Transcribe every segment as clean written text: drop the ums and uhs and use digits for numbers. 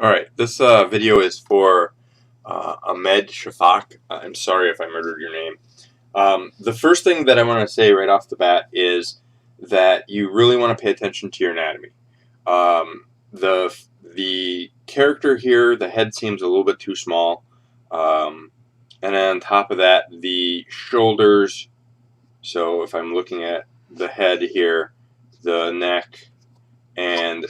Alright, this video is for Ahmed Shafaq. I'm sorry if I murdered your name. The first thing that I want to say right off the bat is that you really want to pay attention to your anatomy. The character here, the head seems a little bit too small. And then on top of that, the shoulders. So if I'm looking at the head here, the neck, and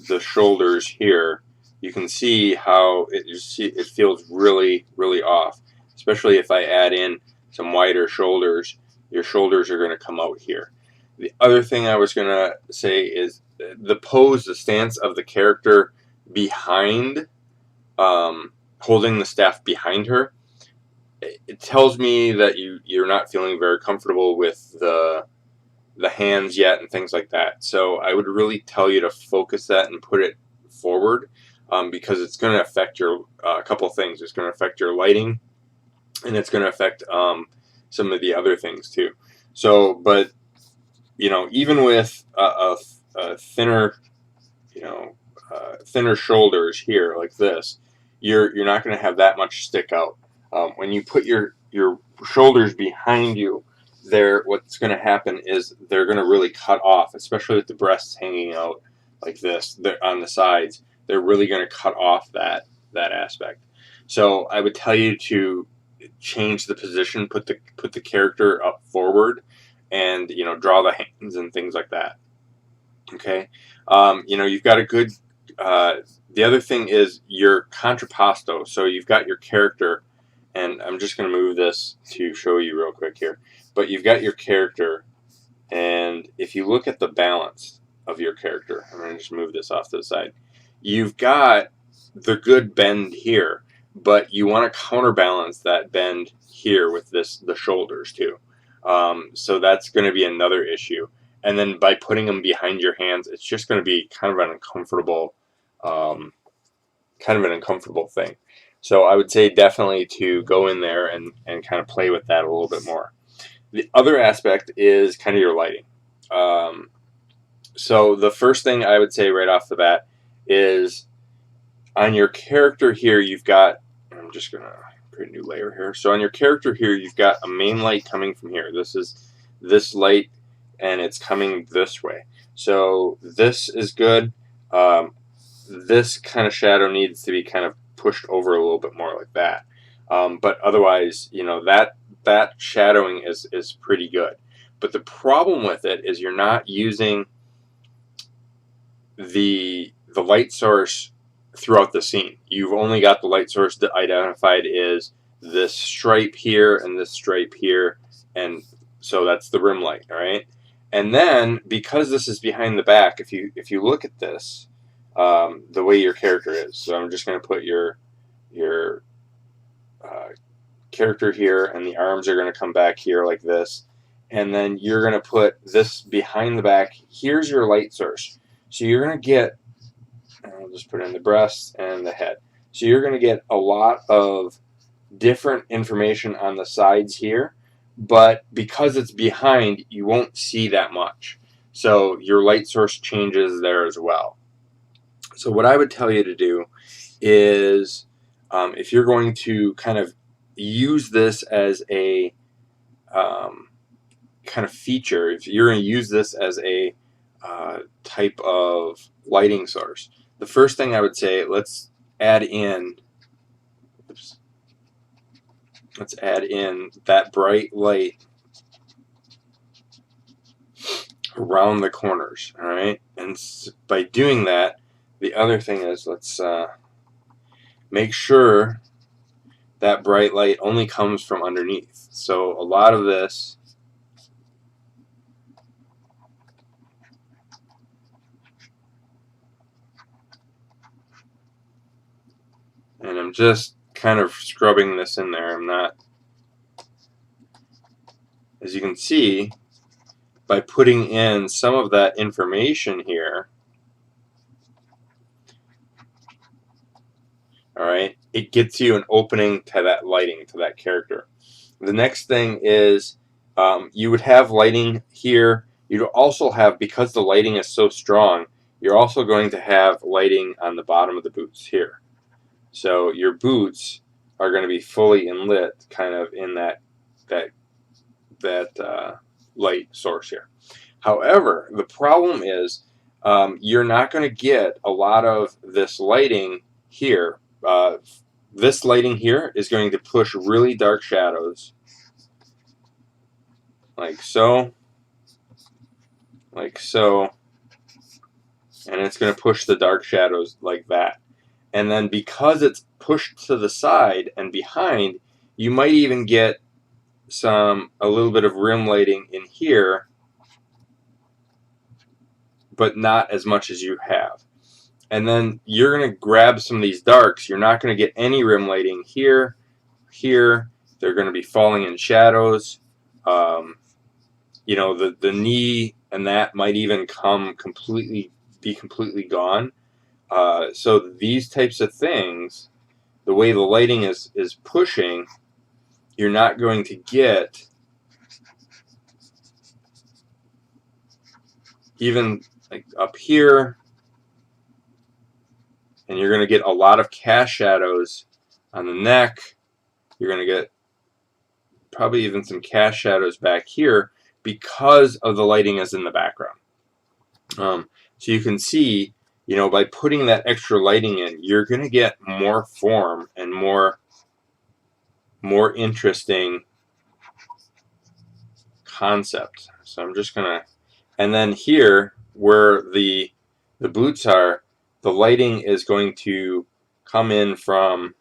the shoulders here, you can see how it feels really, really off. Especially if I add in some wider shoulders, your shoulders are going to come out here. The other thing I was going to say is the pose, the stance of the character behind, holding the staff behind her. It tells me that you're not feeling very comfortable with the hands yet and things like that. So I would really tell you to focus that and put it forward, because it's going to affect your a couple of things. It's going to affect your lighting, and it's going to affect some of the other things too. So, but even with a thinner, thinner shoulders here like this, you're not going to have that much stick out. When you put your shoulders behind you, what's going to happen is they're going to really cut off, especially with the breasts hanging out like this. They're on the sides. They're really going to cut off that aspect. So I would tell you to change the position, put the character up forward, and draw the hands and things like that. Okay, you've got a good. The other thing is your contrapposto. So you've got your character, and I'm just going to move this to show you real quick here. But you've got your character, and if you look at the balance of your character, I'm going to just move this off to the side. You've got the good bend here, but you want to counterbalance that bend here with the shoulders too. So that's going to be another issue. And then by putting them behind your hands, it's just going to be kind of an uncomfortable thing. So I would say definitely to go in there and kind of play with that a little bit more. The other aspect is kind of your lighting. So the first thing I would say right off the bat is on your character here, you've got, I'm just going to create a new layer here. So on your character here, you've got a main light coming from here. This is this light, and it's coming this way. So this is good. This kind of shadow needs to be kind of pushed over a little bit more like that. But otherwise, that shadowing is pretty good. But the problem with it is you're not using the light source throughout the scene. You've only got the light source that identified is this stripe here and this stripe here, and so that's the rim light, all right? And then because this is behind the back, if you look at this, the way your character is, so I'm just going to put your character here, and the arms are going to come back here like this, and then you're going to put this behind the back. Here's your light source. So you're going to get, I'll just put in the breast and the head. So you're going to get a lot of different information on the sides here, but because it's behind, you won't see that much. So your light source changes there as well. So what I would tell you to do is, if you're going to kind of use this as a kind of feature, if you're going to use this as a type of lighting source, the first thing I would say, let's add in that bright light around the corners, all right? And by doing that, the other thing is, let's make sure that bright light only comes from underneath. So a lot of this, and I'm just kind of scrubbing this in there. I'm not, as you can see, by putting in some of that information here, all right, it gets you an opening to that lighting, to that character. The next thing is, you would have lighting here. You'd also have, because the lighting is so strong, you're also going to have lighting on the bottom of the boots here. So your boots are going to be fully lit, kind of in that light source here. However, the problem is you're not going to get a lot of this lighting here. This lighting here is going to push really dark shadows, like so, like so, and it's going to push the dark shadows like that. And then because it's pushed to the side and behind, you might even get a little bit of rim lighting in here, but not as much as you have. And then you're going to grab some of these darks. You're not going to get any rim lighting here, here. They're going to be falling in shadows. You know, the knee and that might even be completely gone. So these types of things, the way the lighting is pushing, you're not going to get even like up here, and you're going to get a lot of cast shadows on the neck. You're going to get probably even some cast shadows back here because of the lighting is in the background. So you can see, you know, by putting that extra lighting in, you're going to get more form and more interesting concept. So I'm just going to, and then here where the boots are, the lighting is going to come in from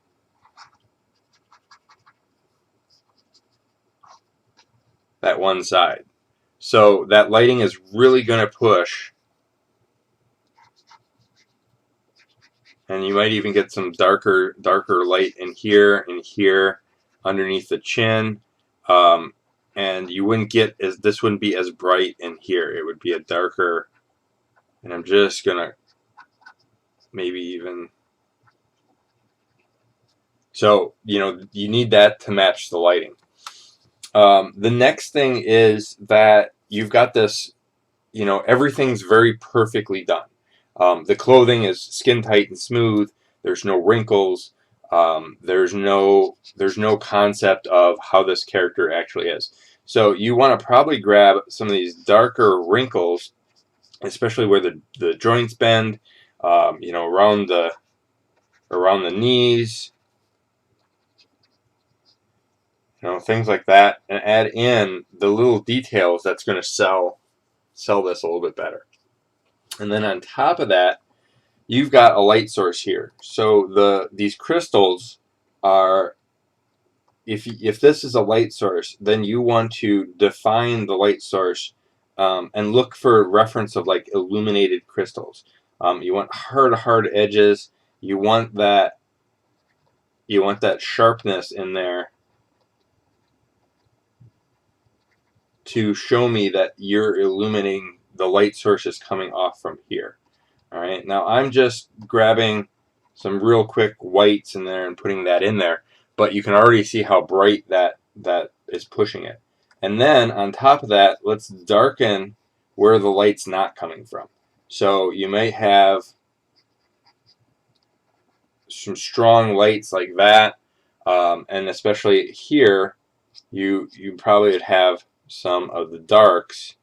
that one side. So that lighting is really going to push, and you might even get some darker light in here and here underneath the chin. And you wouldn't get this wouldn't be as bright in here. It would be a darker, and I'm just gonna maybe even, so you know, you need that to match the lighting. The next thing is that you've got this, you know, everything's very perfectly done. The clothing is skin tight and smooth. There's no wrinkles. There's no concept of how this character actually is. So you want to probably grab some of these darker wrinkles, especially where the joints bend, you know, around the knees, you know, things like that, and add in the little details that's going to sell this a little bit better. And then on top of that, you've got a light source here. So these crystals are, if this is a light source, then you want to define the light source and look for reference of like illuminated crystals. You want hard edges. You want that sharpness in there to show me that you're illuminating, the light source is coming off from here. All right, now I'm just grabbing some real quick whites in there and putting that in there, but you can already see how bright that is pushing it. And then on top of that, let's darken where the light's not coming from. So you might have some strong lights like that, and especially here, you probably would have some of the darks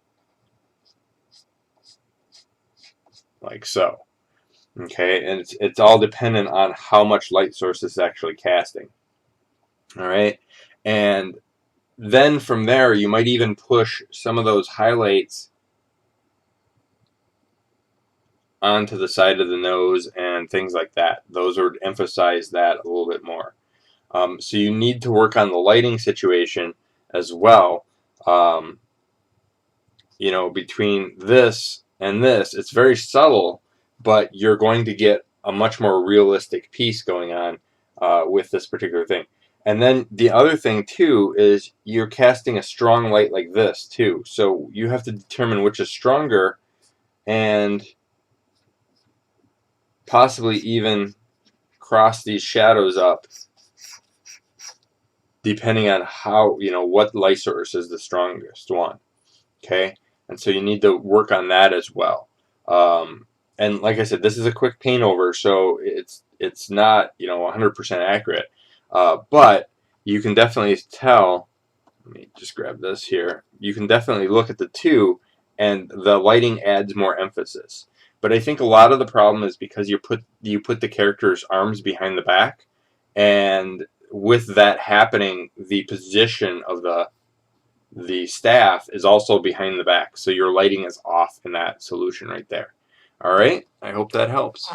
like so. Okay, and it's all dependent on how much light source is actually casting. All right, and then from there you might even push some of those highlights onto the side of the nose and things like that. Those would emphasize that a little bit more. So you need to work on the lighting situation as well. You know, between this and this, it's very subtle, but you're going to get a much more realistic piece going on with this particular thing. And then the other thing too is you're casting a strong light like this too. So you have to determine which is stronger and possibly even cross these shadows up depending on how, you know, what light source is the strongest one. Okay, and so you need to work on that as well. and like I said, this is a quick paint over, so it's not 100% accurate, but you can definitely tell. Let me just grab this here. You can definitely look at the two, and the lighting adds more emphasis. But I think a lot of the problem is because you put the character's arms behind the back, and with that happening, the position of the staff is also behind the back, so your lighting is off in that solution right there. All right, I hope that helps.